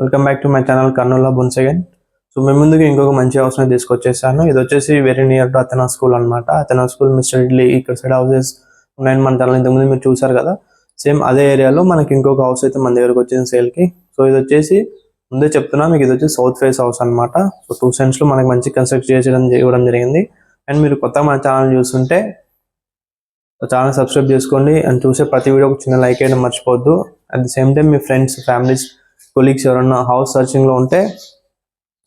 Welcome back to my channel Kurnool once again. So మేము ముందుకు ఇంకొక మంచి హౌస్ని తీసుకొచ్చేసాను. ఇది వచ్చేసి very near to Athena school అనమాట. అథెనా స్కూల్ మిస్టర్ ఇడ్లీ ఇక్కడ సైడ్ హౌసెస్ ఉన్నాయని మన ఛానల్ ఇంతకుముందు మీరు చూసారు కదా. సేమ్ అదే ఏరియాలో మనకి ఇంకొక హౌస్ అయితే మన దగ్గరకు వచ్చింది సేల్కి. సో ఇది వచ్చేసి ముందే చెప్తున్నా మీకు, ఇది వచ్చి సౌత్ ఫేస్ హౌస్ అనమాట. సో 2 cents మనకి మంచి కన్స్ట్రక్ట్ ఇవ్వడం జరిగింది. అండ్ మీరు కొత్తగా మన ఛానల్ చూస్తుంటే ఛానల్ సబ్స్క్రైబ్ చేసుకోండి అండ్ చూసే ప్రతి వీడియోకి చిన్న లైక్ చేయడం మర్చిపోవద్దు. At the same time me friends, families, colleagues ఎవరన్నా హౌస్ సర్చింగ్లో ఉంటే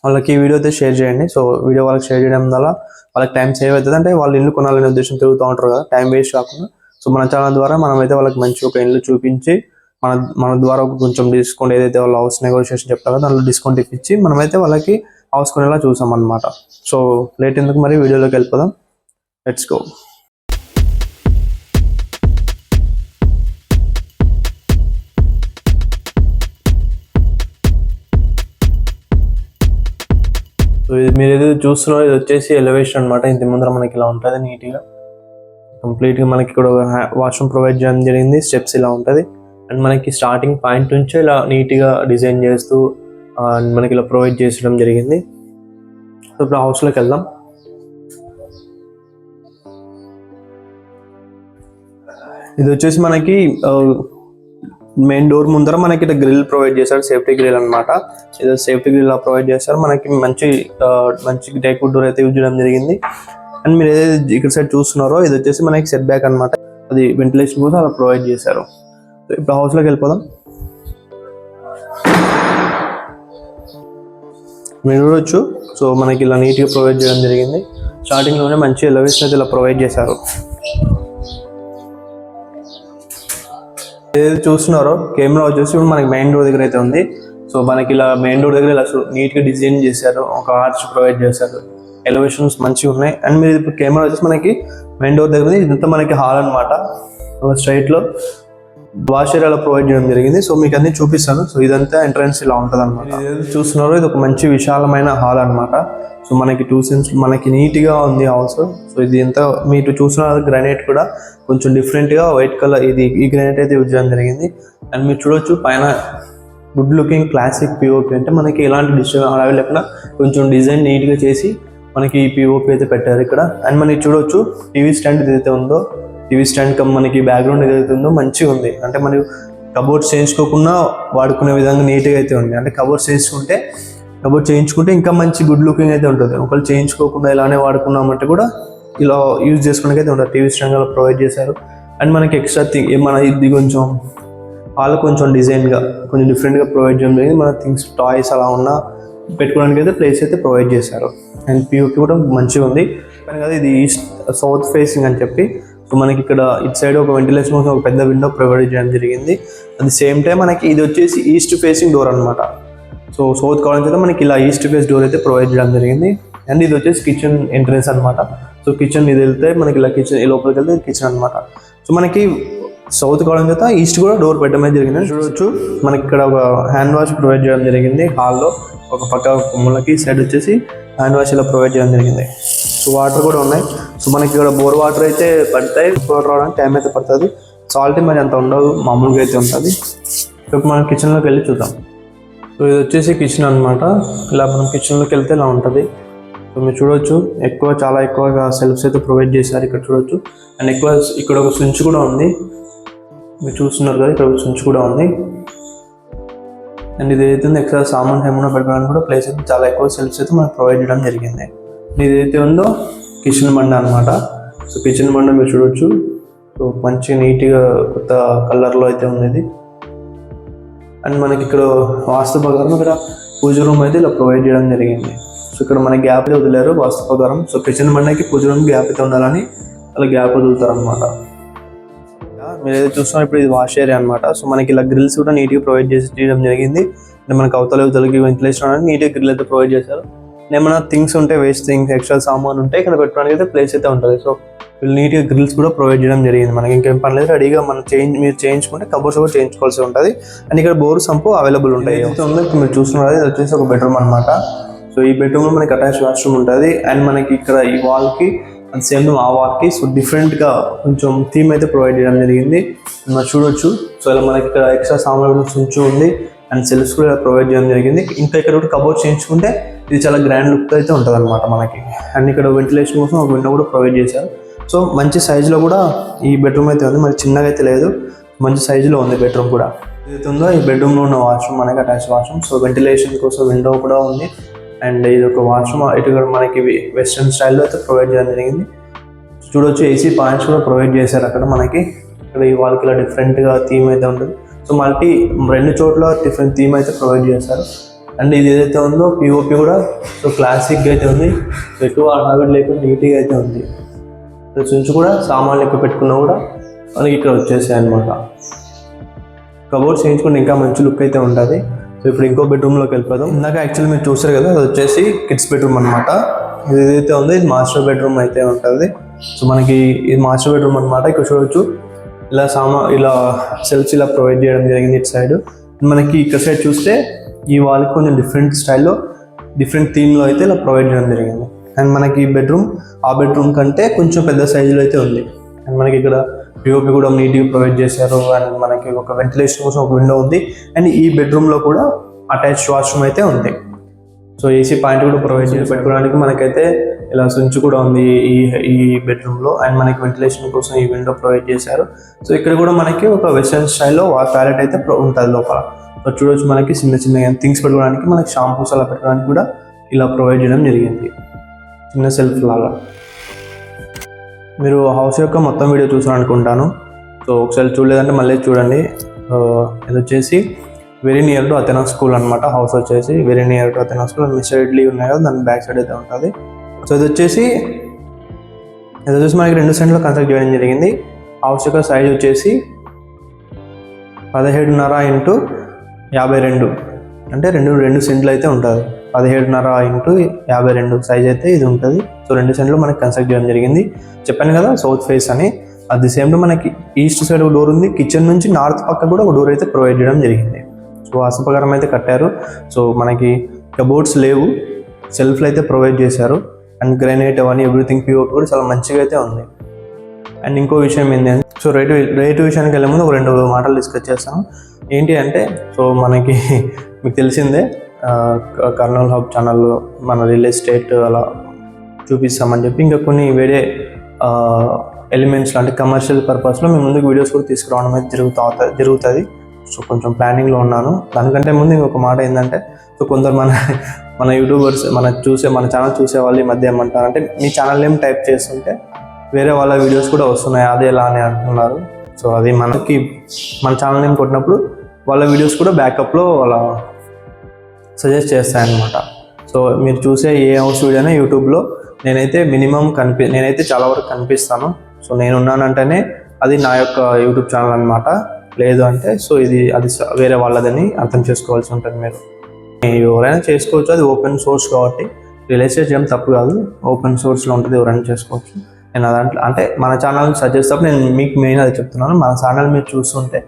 వాళ్ళకి ఈ వీడియో అయితే షేర్ చేయండి. సో వీడియో వాళ్ళకి షేర్ చేయడం వల్ల వాళ్ళకి టైం సేవ్ అవుతుంది. అంటే వాళ్ళు ఇల్లు కొనాలనే ఉద్దేశం తిరుగుతూ ఉంటారు కదా, టైం వేస్ట్ కాకుండా. సో మన ఛానల్ ద్వారా మనమైతే వాళ్ళకి మంచి ఒక ఇల్లు చూపించి మన ద్వారా కొంచెం డిస్కౌంట్, ఏదైతే వాళ్ళ హౌస్ నెగోషియేషన్ చెప్తారో దాంట్లో డిస్కౌంట్ ఇప్పించి మనమైతే వాళ్ళకి హౌస్ కొనేలా చూసాం అనమాట. సో లేట్ ఎందుకు, మరి వీడియోలోకి వెళ్ళిపోదాం. Let's go. సో ఇది మీరు ఏదైతే చూస్తున్నారో ఇది వచ్చేసి ఎలివేషన్ అనమాట. ఇంటి ముందర మనకి ఇలా ఉంటుంది నీట్గా, కంప్లీట్గా మనకి ఇక్కడ వాష్రూమ్ ప్రొవైడ్ చేయడం జరిగింది. స్టెప్స్ ఇలా ఉంటుంది అండ్ మనకి స్టార్టింగ్ పాయింట్ నుంచే ఇలా నీట్గా డిజైన్ చేస్తూ మనకి ఇలా ప్రొవైడ్ చేసడం జరిగింది. సో ఇప్పుడు హౌస్లోకి వెళ్దాం. ఇది వచ్చేసి మనకి మెయిన్ డోర్ ముందర మనకి ఇట్లా గ్రిల్ ప్రొవైడ్ చేశారు, సేఫ్టీ గ్రిల్ అనమాట. ఇది సేఫ్టీ గ్రిల్ ప్రొవైడ్ చేస్తారు. మనకి మంచి టేక్వుడ్ డోర్ అయితే యూజ్ చేయడం జరిగింది. అండ్ మీరు ఏదైతే ఇక్కడ సైడ్ చూస్తున్నారో ఇది వచ్చేసి మనకి సెట్ బ్యాక్ అనమాట. అది వెంటిలేషన్ కూడా అలా ప్రొవైడ్ చేశారు. సో ఇప్పుడు హౌస్లోకి వెళ్ళిపోదాం. మీరు చూడొచ్చు. సో మనకి ఇలా నీట్గా ప్రొవైడ్ చేయడం జరిగింది. స్టార్టింగ్లోనే మంచి ఎలివేషన్ అయితే ఇలా ప్రొవైడ్ చేశారు. ఏదైతే చూస్తున్నారో కెమెరా వచ్చేసి ఇప్పుడు మనకి మెయిన్ డోర్ దగ్గర అయితే ఉంది. సో మనకి ఇలా మెయిన్ డోర్ దగ్గర ఇలా నీట్గా డిజైన్ చేశారు, ఒక ఆర్చ్ ప్రొవైడ్ చేశారు, ఎలివేషన్స్ మంచిగా ఉన్నాయి. అండ్ మీరు ఇప్పుడు కెమెరా వచ్చేసి మనకి మెయిన్ డోర్ దగ్గర ఇదంతా మనకి హాల్ అనమాట. స్ట్రైట్లో వాష్ ఏరియా ప్రొవైడ్ చేయడం జరిగింది. సో మీకు అన్ని చూపిస్తాను. సో ఇదంతా ఎంట్రన్స్ ఇలా ఉంటుంది అనమాట. ఏదైతే చూస్తున్నారో ఇది ఒక మంచి విశాలమైన హాల్ అనమాట. సో మనకి 2 cents మనకి నీట్గా ఉంది హౌస్. సో ఇది ఎంత మీరు చూస్తున్నారు, గ్రానైట్ కూడా కొంచెం డిఫరెంట్గా వైట్ కలర్ ఈ గ్రానైట్ అయితే యూజ్ చేయడం జరిగింది. అండ్ మీరు చూడొచ్చు పైన గుడ్ లుకింగ్ క్లాసిక్ పిఓపి, అంటే మనకి ఎలాంటి డిస్టర్బ్ అవి లేకుండా కొంచెం డిజైన్ నీట్గా చేసి మనకి ఈ పిఓపి అయితే పెట్టారు ఇక్కడ. అండ్ మనకి చూడొచ్చు టీవీ స్టాండ్ ఏదైతే ఉందో, టీవీ స్టాండ్ మనకి బ్యాక్గ్రౌండ్ ఏదైతే ఉందో మంచిగా ఉంది. అంటే మనకి కబోర్డ్స్ చేయించుకోకుండా వాడుకునే విధంగా నీట్గా అయితే ఉంది. అంటే కబోర్డ్స్ చేయించుకుంటే ఇంకా మంచి గుడ్ లుకింగ్ అయితే ఉంటుంది. ఒకళ్ళు చేయించుకోకుండా ఇలానే వాడుకున్నామంటే కూడా ఇలా యూజ్ చేసుకోవడానికి అయితే ఉంటుంది. టీవీ స్టాండ్ అలా ప్రొవైడ్ చేశారు. అండ్ మనకి ఎక్స్ట్రా మన ఇది కొంచెం వాళ్ళు కొంచెం డిజైన్గా కొంచెం డిఫరెంట్గా ప్రొవైడ్ చేయడం జరిగింది. మన థింగ్స్, టాయ్స్ అలా ఉన్నా పెట్టుకోవడానికి అయితే ప్లేస్ అయితే ప్రొవైడ్ చేశారు. అండ్ పిఓపి కూడా మంచిగా ఉంది. కానీ కదా ఇది సౌత్ ఫేసింగ్ అని చెప్పి, సో మనకి ఇక్కడ ఇటు సైడ్ ఒక వెంటిలేషన్ కోసం ఒక పెద్ద విండో ప్రొవైడ్ చేయడం జరిగింది. అట్ ది సేమ్ టైం మనకి ఇది వచ్చేసి ఈస్ట్ ఫేసింగ్ డోర్ అనమాట. సో సౌత్ కాలనీ అయితే మనకి ఇలా ఈస్ట్ ఫేస్ డోర్ అయితే ప్రొవైడ్ చేయడం జరిగింది. అండ్ ఇది వచ్చేసి కిచెన్ ఎంట్రన్స్ అనమాట. సో కిచెన్ ఇది వెళ్తే మనకి ఇలా కిచెన్ లోపలికి వెళ్తే కిచెన్ అనమాట. సో మనకి సౌత్ కాలనీ అయితే ఈస్ట్ కూడా డోర్ పెట్టడం జరిగింది. చూడవచ్చు మనకి ఇక్కడ ఒక హ్యాండ్ వాష్ ప్రొవైడ్ చేయడం జరిగింది. హాల్లో ఒక పక్క మూలకి సైడ్ వచ్చేసి హ్యాండ్ వాష్ ఇలా ప్రొవైడ్ చేయడం జరిగింది. సో వాటర్ కూడా ఉన్నాయి. సో మనకి ఇక్కడ బోర్ వాటర్ అయితే పడతాయి. బోర్ రావడానికి టైం అయితే పడుతుంది. సాల్ట్ మరి అంత ఉండదు, మామూలుగా అయితే ఉంటుంది. ఇప్పుడు మనం కిచెన్లోకి వెళ్ళి చూద్దాం. సో ఇది వచ్చేసి కిచెన్ అనమాట. ఇలా మనం కిచెన్లోకి వెళ్తే ఇలా ఉంటుంది. సో మీరు చూడవచ్చు చాలా ఎక్కువగా సెల్ఫ్స్ అయితే ప్రొవైడ్ చేశారు. ఇక్కడ చూడవచ్చు. అండ్ ఇక్కడ ఒక స్విచ్ కూడా ఉంది. మీరు చూస్తున్నారు కదా, ఇక్కడ ఒక స్విచ్ కూడా ఉంది. అండ్ ఇది ఏదైతే ఎక్స్ట్రా సామాన్ ఏమైనా పెట్టుకోవడానికి కూడా ప్లేస్ అయితే చాలా ఎక్కువ సెల్ఫ్స్ అయితే మనకు ప్రొవైడ్ చేయడం జరిగింది. ఇది ఏదైతే ఉందో కిచెన్ బండ అనమాట. సో కిచెన్ బండ మీరు చూడవచ్చు. సో మంచి నీట్గా కొత్త కలర్లో అయితే ఉంది ఇది. అండ్ మనకి ఇక్కడ వాస్తు ప్రకారం ఇక్కడ పూజ రూమ్ అయితే ఇలా ప్రొవైడ్ చేయడం జరిగింది. సో ఇక్కడ మనకి గ్యాప్ అయితే వదిలేరు వాస్తు ప్రకారం. సో కిచెన్ బండకి పూజ రూమ్ గ్యాప్ అయితే ఉండాలని అలా గ్యాప్ వదులుతారు అనమాట. మీరు ఏదైతే చూస్తున్నారు ఇప్పుడు ఇది వాష్ ఏరియా అనమాట. సో మనకి ఇలా గ్రిల్స్ కూడా నీట్గా ప్రొవైడ్ చేయడం జరిగింది. అంటే మనకి అవతలకి వెంటిలేషన్ అనేది నీట్గా గ్రిల్ అయితే ప్రొవైడ్ చేశారు. ఏమైనా థింగ్స్ ఉంటే, వేస్ట్ థింగ్స్, ఎక్స్ట్రా సామాన్ ఉంటే ఇక్కడ పెట్టుకోవడానికి అయితే ప్లేస్ అయితే ఉంటుంది. సో వీళ్ళు నీట్గా గ్రిల్స్ కూడా ప్రొవైడ్ చేయడం జరిగింది. మనకి ఇంకేం పని లేదు, రెడీగా మీరు చేయించుకుంటే కబోర్డ్స్ కూడా చేయించుకోవాల్సి ఉంటుంది. అండ్ ఇక్కడ బోర్ సంపు అవైలబుల్ ఉంటాయి. మీరు చూస్తున్నారు ఇది వచ్చేసి ఒక బెడ్రూమ్ అనమాట. సో ఈ బెడ్రూమ్లో మనకి అటాచ్ వాష్రూమ్ ఉంటుంది. అండ్ మనకి ఇక్కడ ఈ వాల్కి అండ్ సేమ్ ఆ వాల్కి సో డిఫరెంట్గా కొంచెం థీమ్ అయితే ప్రొవైడ్ చేయడం జరిగింది. మనం చూడొచ్చు. సో ఇలా మనకి ఇక్కడ ఎక్స్ట్రా సామాన్ స్విచ్ ఉంది. అండ్ సెల్ఫ్స్ కూడా ప్రొవైడ్ చేయడం జరిగింది. ఇంకా ఇక్కడ కూడా కబోర్డ్ చేయించుకుంటే ఇది చాలా గ్రాండ్ లుక్ అయితే ఉంటుంది అనమాట మనకి. అండ్ ఇక్కడ వెంటిలేషన్ కోసం ఒక విండో కూడా ప్రొవైడ్ చేశారు. సో మంచి సైజులో కూడా ఈ బెడ్రూమ్ అయితే ఉంది, మరి చిన్నగా అయితే లేదు, మంచి సైజులో ఉంది బెడ్రూమ్ కూడా. ఏదైతే ఉందో ఈ బెడ్రూమ్లో ఉన్న వాష్రూమ్ మనకి అటాచ్ వాష్రూమ్. సో వెంటిలేషన్ కోసం విండో కూడా ఉంది. అండ్ ఇది ఒక వాష్రూమ్, ఇటు కూడా మనకి వెస్ట్రన్ స్టైల్లో అయితే ప్రొవైడ్ చేయడం జరిగింది. చూడొచ్చు ఏసీ పాయింట్స్ కూడా ప్రొవైడ్ చేశారు అక్కడ మనకి. ఇక్కడ ఈ వాళ్ళకి ఇలా డిఫరెంట్గా థీమ్ అయితే ఉంటుంది. సో రెండు చోట్ల డిఫరెంట్ థీమ్ అయితే ప్రొవైడ్ చేశారు. అండ్ ఇది ఏదైతే ఉందో పిఓపి కూడా సో క్లాసిక్గా అయితే ఉంది, ఎక్కువ హడావిడి లేకుండా నీట్గా అయితే ఉంది. నుంచి కూడా సామాన్లు ఎక్కువ పెట్టుకున్నా కూడా మనకి ఇక్కడ వచ్చేసాయి అనమాట. కబోర్డ్స్ చేయించుకుంటే ఇంకా మంచి లుక్ అయితే ఉంటుంది. సో ఇప్పుడు ఇంకో బెడ్రూమ్లోకి వెళ్ళిపోదాం. ఇందాక యాక్చువల్లీ మీరు చూసారు కదా, అది వచ్చేసి కిడ్స్ బెడ్రూమ్ అనమాట. ఇది ఏదైతే ఉందో ఇది మాస్టర్ బెడ్రూమ్ అయితే ఉంటుంది. సో మనకి ఇది మాస్టర్ బెడ్రూమ్ అనమాట. ఇక్కడ చూడవచ్చు ఇలా సెల్ఫ్స్ ఇలా ప్రొవైడ్ చేయడం జరిగింది ఇటు సైడ్. మనకి ఇక్కడ సైడ్ చూస్తే ఈ వాళ్ళకి కొంచెం డిఫరెంట్ స్టైల్లో డిఫరెంట్ థీమ్లో అయితే ఇలా ప్రొవైడ్ చేయడం జరిగింది. అండ్ మనకి బెడ్రూమ్ ఆ బెడ్రూమ్ కంటే కొంచెం పెద్ద సైజులో అయితే ఉంది. అండ్ మనకి ఇక్కడ పిఓపి కూడా నీట్గా ప్రొవైడ్ చేశారు. అండ్ మనకి ఒక వెంటిలేషన్ కోసం ఒక విండో ఉంది. అండ్ ఈ బెడ్రూమ్లో కూడా అటాచ్డ్ వాష్రూమ్ అయితే ఉంది. సో ఏసీ పాయింట్ కూడా ప్రొవైడ్ చేసి పెట్టుకోవడానికి మనకైతే ఇలా స్విచ్ కూడా ఉంది ఈ బెడ్రూమ్లో. అండ్ మనకి వెంటిలేషన్ కోసం ఈ విండో ప్రొవైడ్ చేశారు. సో ఇక్కడ కూడా మనకి ఒక వెస్టర్న్ స్టైల్లో టాయిలెట్ అయితే ఉంటుంది లోపల. సో చూడవచ్చు మనకి చిన్న థింగ్స్ పెట్టుకోవడానికి, మనకి షాంపూస్ అలా పెట్టుకోవడానికి కూడా ఇలా ప్రొవైడ్ చేయడం జరిగింది, చిన్న సెల్ఫ్ లాగా. మీరు హౌస్ యొక్క మొత్తం వీడియో చూసారనుకుంటాను. సో ఒకసారి చూడలేదంటే మళ్ళీ చూడండి. ఇది వచ్చేసి very near to Athena school అనమాట. హౌస్ వచ్చేసి very near to Athena school. Mister idli ఉన్నాయి కదా, దాని బ్యాక్ సైడ్ అయితే ఉంటుంది. సో ఇది వచ్చేసి మనకి 2 సెంట్లో కన్స్ట్రక్ట్ చేయడం జరిగింది. హౌస్ యొక్క సైజ్ వచ్చేసి 17.5 x 52, అంటే 2 సెంట్లు అయితే ఉంటుంది. 17.5 x 52 సైజ్ అయితే ఇది ఉంటుంది. సో 2 సెంట్లు మనకి కన్స్ట్రక్ట్ చేయడం జరిగింది. చెప్పాను కదా సౌత్ ఫేస్ అని. అట్ ది సేమ్ టైం మనకి ఈస్ట్ సైడ్ ఒక డోర్ ఉంది. కిచెన్ నుంచి నార్త్ పక్క కూడా ఒక డోర్ అయితే ప్రొవైడ్ చేయడం జరిగింది. సో అసపకరం అయితే కట్టారు. సో మనకి కబోర్డ్స్ లేవు, సెల్ఫ్లు అయితే ప్రొవైడ్ చేశారు. అండ్ గ్రానైట్ అవన్నీ ఎవ్రీథింగ్ పిఓపి కూడా చాలా మంచిగా అయితే ఉంది. అండ్ ఇంకో విషయం ఏంటంటే, సో రేటు విషయానికి వెళ్ళే ముందు ఒక 2 మాటలు డిస్కస్ చేస్తాను. ఏంటి అంటే, సో మనకి మీకు తెలిసిందే కర్నూలు హబ్ ఛానల్లో మన రియల్ ఎస్టేట్ అలా చూపిస్తామని చెప్పి ఇంకా కొన్ని వేరే ఎలిమెంట్స్ అంటే కమర్షియల్ పర్పస్లో మేము ముందుకు వీడియోస్ కూడా తీసుకురావడం అయితే జరుగుతుంది. సో కొంచెం ప్లానింగ్లో ఉన్నాను. దానికంటే ముందు ఇంకొక మాట ఏంటంటే, సో కొందరు మన యూట్యూబర్స్ మన ఛానల్ చూసే వాళ్ళు ఈ మధ్య ఏమంటారంటే, మీ ఛానల్ నేమ్ టైప్ చేస్తుంటే వేరే వాళ్ళ వీడియోస్ కూడా వస్తున్నాయి, అదే ఎలా అని అంటున్నారు. సో అది మనకి మన ఛానల్ నేమ్ కొట్టినప్పుడు వాళ్ళ వీడియోస్ కూడా బ్యాకప్లో అలా సజెస్ట్ చేస్తాయన్నమాట. సో మీరు చూసే ఏ హౌస్ వీడియోనే యూట్యూబ్లో నేనైతే చాలా వరకు కనిపిస్తాను. సో నేనున్నానంటేనే అది నా యొక్క యూట్యూబ్ ఛానల్ అనమాట. లేదు అంటే సో అది వేరే వాళ్ళదని అర్థం చేసుకోవాల్సి ఉంటుంది. మీరు ఎవరైనా చేసుకోవచ్చు, అది ఓపెన్ సోర్స్ కాబట్టి రియల్ ఎస్టేట్ చేయడం తప్పు కాదు, ఓపెన్ సోర్స్లో ఉంటుంది, ఎవరైనా చేసుకోవచ్చు. నేను దాంట్లో అంటే మన ఛానల్ని సజెస్ట్ చేసేటప్పుడు నేను మీకు మెయిన్ అది చెప్తున్నాను. మన ఛానల్ మీరు చూస్తుంటే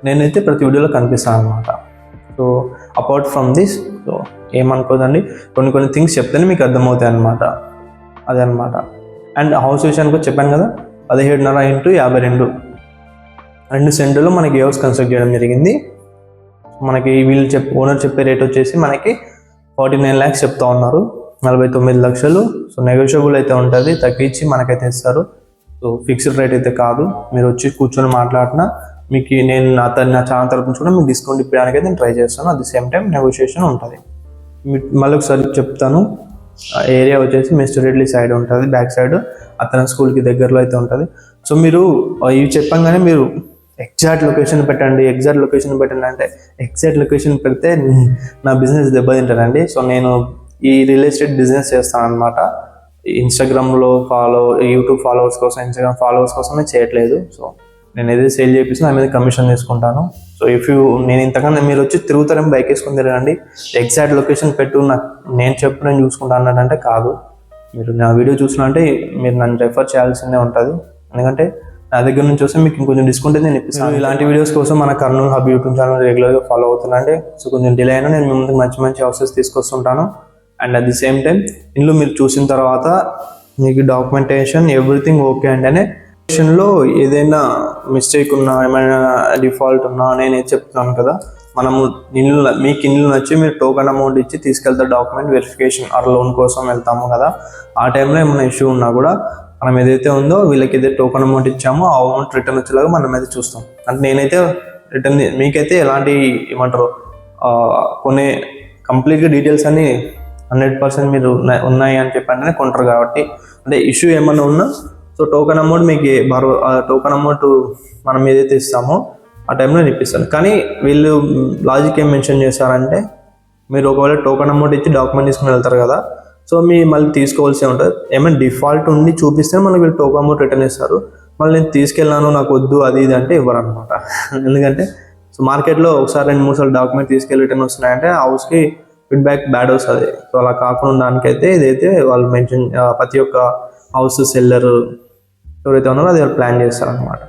నేనైతే ప్రతి వీడియోలో కనిపిస్తాను అనమాట. So apart from this, so ఏమనుకోదండి, కొన్ని థింగ్స్ చెప్తేనే మీకు అర్థమవుతాయి అనమాట, అదనమాట. అండ్ హౌస్ విషయానికి చెప్పాను కదా, 17.5 x 52 2 సెంటులో మనకి హౌస్ కన్స్ట్రక్ట్ చేయడం జరిగింది. మనకి ఓనర్ చెప్పే రేట్ వచ్చేసి మనకి 49 lakhs చెప్తా ఉన్నారు, 49 లక్షలు. సో నెగోషియబుల్ అయితే ఉంటుంది, తగ్గించి మనకైతే ఇస్తారు. సో ఫిక్స్డ్ రేట్ అయితే కాదు. మీరు వచ్చి కూర్చొని మాట్లాడినా మీకు నేను నా ఛానల్ తరపు నుంచి కూడా మీకు డిస్కౌంట్ ఇప్పడానికి అయితే నేను ట్రై చేస్తాను. At the same time negotiation ఉంటుంది. మళ్ళీ ఒకసారి చెప్తాను. ఏరియా వచ్చేసి మిస్టర్ ఇడ్లీ సైడ్ ఉంటుంది, బ్యాక్ సైడ్ అతని స్కూల్కి దగ్గరలో అయితే ఉంటుంది. సో మీరు ఇవి చెప్పంగానే మీరు ఎగ్జాక్ట్ లొకేషన్ పెట్టండి అంటే ఎగ్జాక్ట్ లొకేషన్ పెడితే నా బిజినెస్ దెబ్బతింటానండి. సో నేను ఈ రియల్ ఎస్టేట్ బిజినెస్ చేస్తాను అనమాట. ఇన్స్టాగ్రామ్లో యూట్యూబ్ ఫాలోవర్స్ కోసం, ఇన్స్టాగ్రామ్ ఫాలోవర్స్ కోసమే చేయట్లేదు. సో నేను ఏదైతే సేల్ చేపిస్తే నా మీద కమిషన్ తీసుకుంటాను. సో నేను ఇంతకన్నా మీరు వచ్చి తిరుగుతారేమో బైక్ వేసుకుని తిరగండి, ఎగ్జాక్ట్ లొకేషన్ పెట్టు నేను చూసుకుంటాను అన్నట్టే కాదు. మీరు నా వీడియో చూసినంటే మీరు నన్ను రెఫర్ చేయాల్సిందే ఉంటుంది. ఎందుకంటే నా దగ్గర నుంచి వస్తే మీకు ఇంకొంచెం డిస్కౌంట్ నేను ఇప్పిస్తాను. ఇలాంటి వీడియోస్ కోసం మన కర్నూలు హబ్ యూట్యూబ్ ఛానల్ రెగ్యులర్గా ఫాలో అవుతున్నానండి. సో కొంచెం డిలే అయినా నేను మీ ముందుకు మంచి హౌసెస్ తీసుకొస్తుంటాను. And at the same time ఇంట్లో మీరు చూసిన తర్వాత మీకు డాక్యుమెంటేషన్ ఎవ్రీథింగ్ ఓకే అంటేనే లో ఏదైనా మిస్టేక్ ఉన్నా, ఏమైనా డిఫాల్ట్ ఉన్నా నేనే చెప్తున్నాను కదా, మనము మీకు ఇల్లు నచ్చి మీరు టోకెన్ అమౌంట్ ఇచ్చి తీసుకెళ్తారు డాక్యుమెంట్ వెరిఫికేషన్ ఆర్ లోన్ కోసం వెళ్తాము కదా, ఆ టైంలో ఏమైనా ఇష్యూ ఉన్నా కూడా మనం ఏదైతే ఉందో వీళ్ళకి ఏదైతే టోకెన్ అమౌంట్ ఇచ్చామో ఆ అమౌంట్ రిటర్న్ వచ్చేలాగా మనం అయితే చూస్తాం. అంటే నేనైతే రిటర్న్ మీకైతే ఎలాంటి ఏమంటారు కొన్ని కంప్లీట్గా డీటెయిల్స్ అన్ని 100% మీరు ఉన్నాయి అని చెప్పండి కొంటారు కాబట్టి, అంటే ఇష్యూ ఏమన్నా ఉన్నా సో టోకెన్ అమౌంట్ మీకు టోకెన్ అమౌంట్ మనం ఏదైతే ఇస్తామో ఆ టైంలో నేను ఇప్పిస్తాను. కానీ వీళ్ళు లాజిక్ ఏం మెన్షన్ చేశారంటే మీరు ఒకవేళ టోకెన్ అమౌంట్ ఇచ్చి డాక్యుమెంట్ తీసుకుని వెళ్తారు కదా, సో మీ మళ్ళీ తీసుకోవాల్సి ఉంటుంది. ఏమైనా డిఫాల్ట్ ఉండి చూపిస్తే మళ్ళీ వీళ్ళు టోకెన్ అమౌంట్ రిటర్న్ ఇస్తారు. మళ్ళీ నేను తీసుకెళ్ళాను నాకు వద్దు అది ఇది అంటే ఇవ్వరు అనమాట. ఎందుకంటే సో మార్కెట్లో ఒకసారి 2-3 సార్లు డాక్యుమెంట్ తీసుకెళ్ళి రిటర్న్ వస్తున్నాయంటే హౌస్కి ఫీడ్బ్యాక్ బ్యాడ్ వస్తుంది. సో అలా కాకుండా దానికైతే ఇదైతే వాళ్ళు మెన్షన్ ప్రతి ఒక్క హౌస్ సెల్లర్ ఎవరైతే ఉన్నారో అది ప్లాన్ చేస్తారనమాట.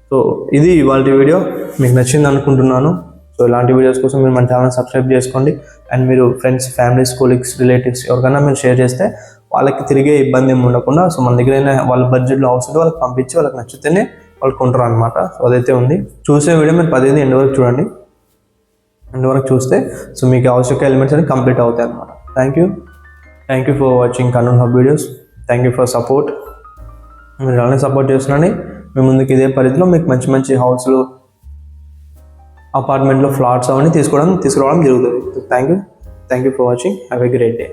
సో ఇది ఇవాళ వీడియో, మీకు నచ్చింది అనుకుంటున్నాను. సో ఇలాంటి వీడియోస్ కోసం మీరు మన ఛానల్ సబ్స్క్రైబ్ చేసుకోండి. అండ్ మీరు ఫ్రెండ్స్, ఫ్యామిలీస్, కొలీగ్స్, రిలేటివ్స్ ఎవరికైనా మీరు షేర్ చేస్తే వాళ్ళకి తిరిగే ఇబ్బంది ఏమి ఉండకుండా సో మన దగ్గర వాళ్ళ బడ్జెట్లో హౌస్ ఉంటే వాళ్ళకి పంపించి వాళ్ళకి నచ్చితేనే వాళ్ళు కొంటారు అనమాట. సో అదైతే ఉంది. చూసే వీడియో మీరు 10 ఎండ్ వరకు చూడండి. ఎండ్ వరకు చూస్తే సో మీకు అవసరక ఎలిమెంట్స్ అన్ని కంప్లీట్ అవుతాయి అనమాట. Thank you for watching Kurnool hub videos. Thank you for support. మీరు అలానే సపోర్ట్ చేస్తున్నారని మీ ముందుకు ఇదే పరిధిలో మీకు మంచి మంచి హౌస్లు, అపార్ట్మెంట్లో ఫ్లాట్స్ అవన్నీ తీసుకురావడం జరుగుతుంది. Thank you for watching. Have a great day.